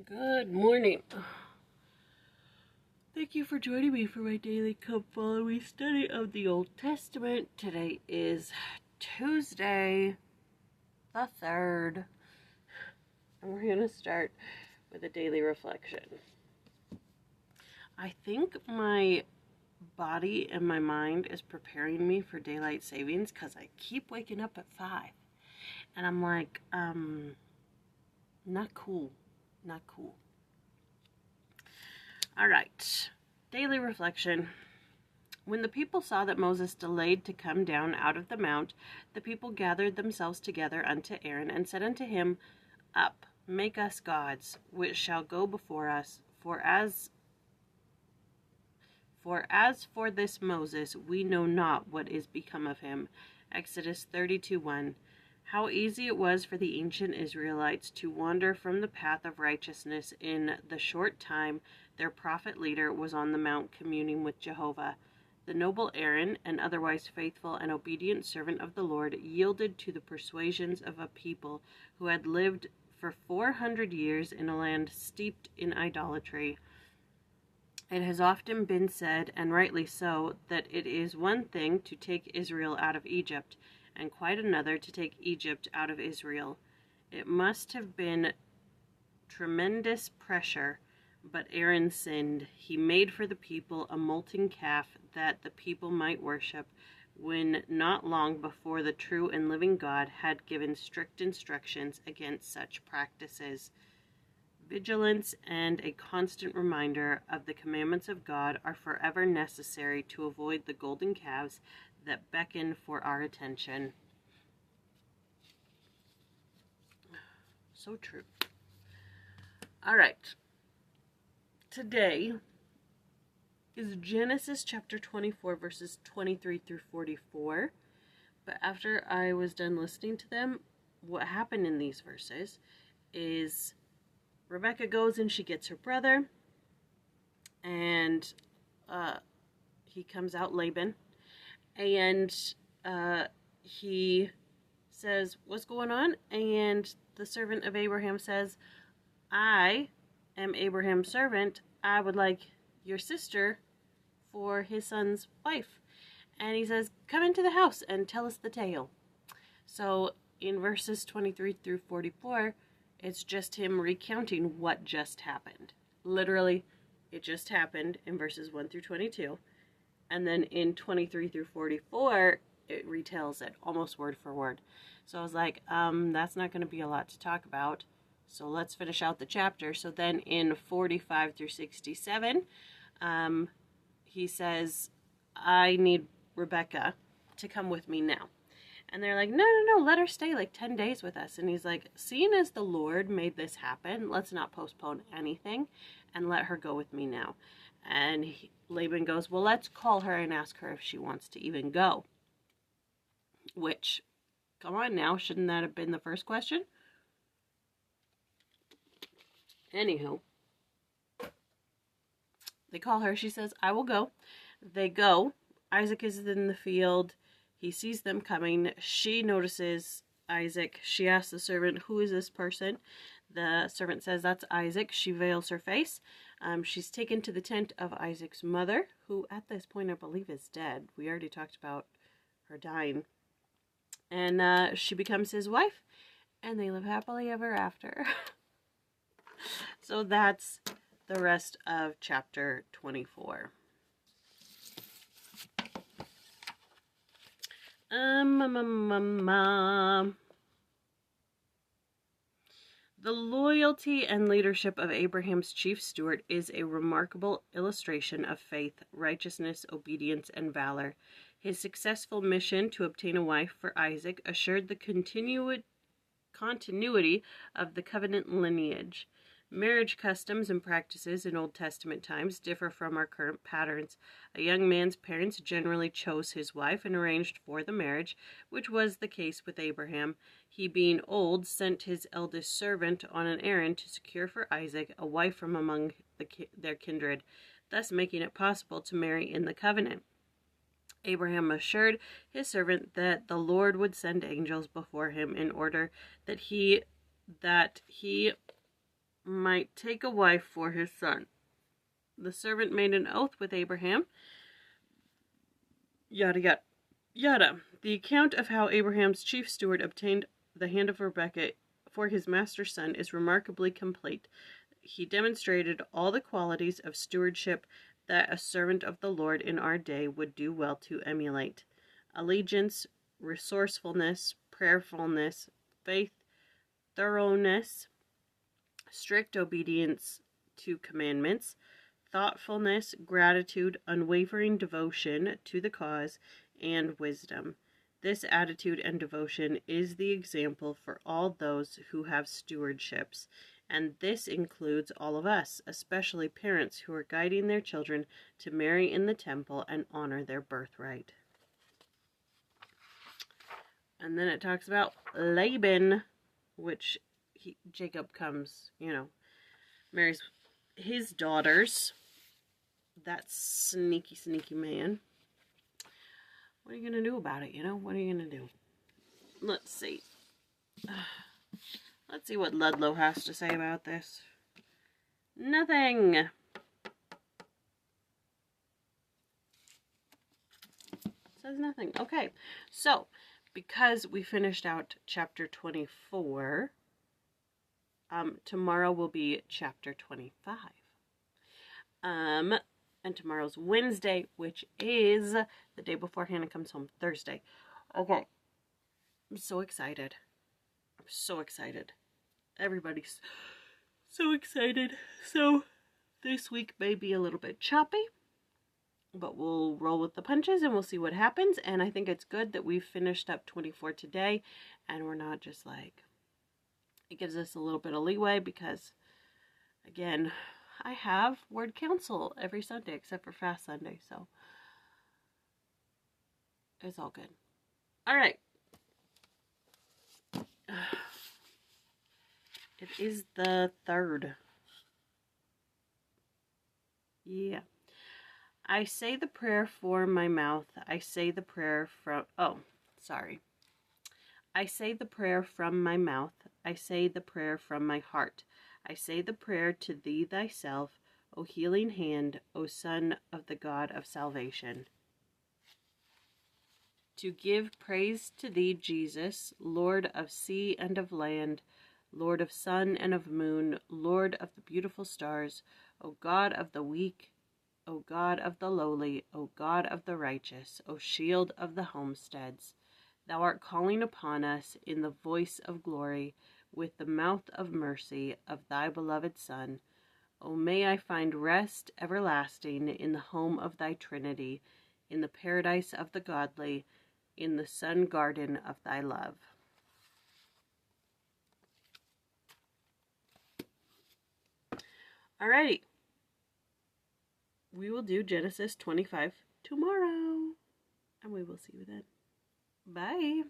Good morning. Thank you for joining me for my daily Come Follow Me study of the Old Testament. Today is Tuesday, the 3rd, and we're going to start with a daily reflection. I think my body and my mind is preparing me for daylight savings because I keep waking up at 5. And I'm like, not cool. Not cool. All right. Daily reflection. When the people saw that Moses delayed to come down out of the mount, the people gathered themselves together unto Aaron and said unto him, Up, make us gods, which shall go before us. For as for this Moses, we know not what is become of him. Exodus 32:1. How easy it was for the ancient Israelites to wander from the path of righteousness in the short time their prophet leader was on the mount communing with Jehovah. The noble Aaron, an otherwise faithful and obedient servant of the Lord, yielded to the persuasions of a people who had lived for 400 years in a land steeped in idolatry. It has often been said, and rightly so, that it is one thing to take Israel out of Egypt, and quite another to take Egypt out of Israel. It must have been tremendous pressure, but Aaron sinned. He made for the people a molten calf that the people might worship, when not long before the true and living God had given strict instructions against such practices. Vigilance and a constant reminder of the commandments of God are forever necessary to avoid the golden calves that beckon for our attention. So true. All right. Today is Genesis chapter 24, verses 23 through 44. But after I was done listening to them, what happened in these verses is Rebecca goes and she gets her brother, and he comes out, Laban, and he says, what's going on? And the servant of Abraham says, I am Abraham's servant. I would like your sister for his son's wife. And he says, come into the house and tell us the tale. So in verses 23 through 44, it's just him recounting what just happened. Literally, it just happened in verses 1 through 22. And then in 23 through 44, it retells it almost word for word. So I was like, that's not going to be a lot to talk about. So let's finish out the chapter. So then in 45 through 67, he says, I need Rebecca to come with me now. And they're like, no, let her stay like 10 days with us. And he's like, seeing as the Lord made this happen, let's not postpone anything and let her go with me now. And Laban goes, well, let's call her and ask her if she wants to even go. Which, come on now, shouldn't that have been the first question? Anywho, they call her. She says, I will go. They go. Isaac is in the field. He sees them coming. She notices Isaac. She asks the servant, who is this person? The servant says, that's Isaac. She veils her face. She's taken to the tent of Isaac's mother, who at this point I believe is dead. We already talked about her dying. And she becomes his wife, and they live happily ever after. So that's the rest of chapter 24. The loyalty and leadership of Abraham's chief steward is a remarkable illustration of faith, righteousness, obedience, and valor. His successful mission to obtain a wife for Isaac assured the continuity of the covenant lineage. Marriage customs and practices in Old Testament times differ from our current patterns. A young man's parents generally chose his wife and arranged for the marriage, which was the case with Abraham. He, being old, sent his eldest servant on an errand to secure for Isaac a wife from among their kindred, thus making it possible to marry in the covenant. Abraham assured his servant that the Lord would send angels before him in order that he might take a wife for his son. The servant made an oath with Abraham. Yada, yada, yada. The account of how Abraham's chief steward obtained the hand of Rebekah for his master's son is remarkably complete. He demonstrated all the qualities of stewardship that a servant of the Lord in our day would do well to emulate: allegiance, resourcefulness, prayerfulness, faith, thoroughness, strict obedience to commandments, thoughtfulness, gratitude, unwavering devotion to the cause, and wisdom. This attitude and devotion is the example for all those who have stewardships, and this includes all of us, especially parents who are guiding their children to marry in the temple and honor their birthright. And then it talks about Laban, which Jacob comes, marries his daughters. That sneaky, sneaky man. What are you going to do about it, What are you going to do? Let's see. Let's see what Ludlow has to say about this. Nothing. Says nothing. Okay, so because we finished out chapter 24, tomorrow will be chapter 25. And tomorrow's Wednesday, which is the day before Hannah comes home, Thursday. Okay, I'm so excited. I'm so excited. Everybody's so excited. So this week may be a little bit choppy, but we'll roll with the punches and we'll see what happens. And I think it's good that we've finished up 24 today and we're not just like, it gives us a little bit of leeway because, again, I have word council every Sunday except for Fast Sunday, so it's all good. All right. It is the 3rd. Yeah. I say the prayer for my mouth. I say the prayer from... Oh, sorry. I say the prayer from my mouth. I say the prayer from my heart. I say the prayer to thee thyself, O healing hand, O Son of the God of salvation. To give praise to thee, Jesus, Lord of sea and of land, Lord of sun and of moon, Lord of the beautiful stars, O God of the weak, O God of the lowly, O God of the righteous, O shield of the homesteads. Thou art calling upon us in the voice of glory, with the mouth of mercy of thy beloved Son. O may I find rest everlasting in the home of thy Trinity, in the paradise of the godly, in the sun garden of thy love. Alrighty. We will do Genesis 25 tomorrow. And we will see you then. Bye.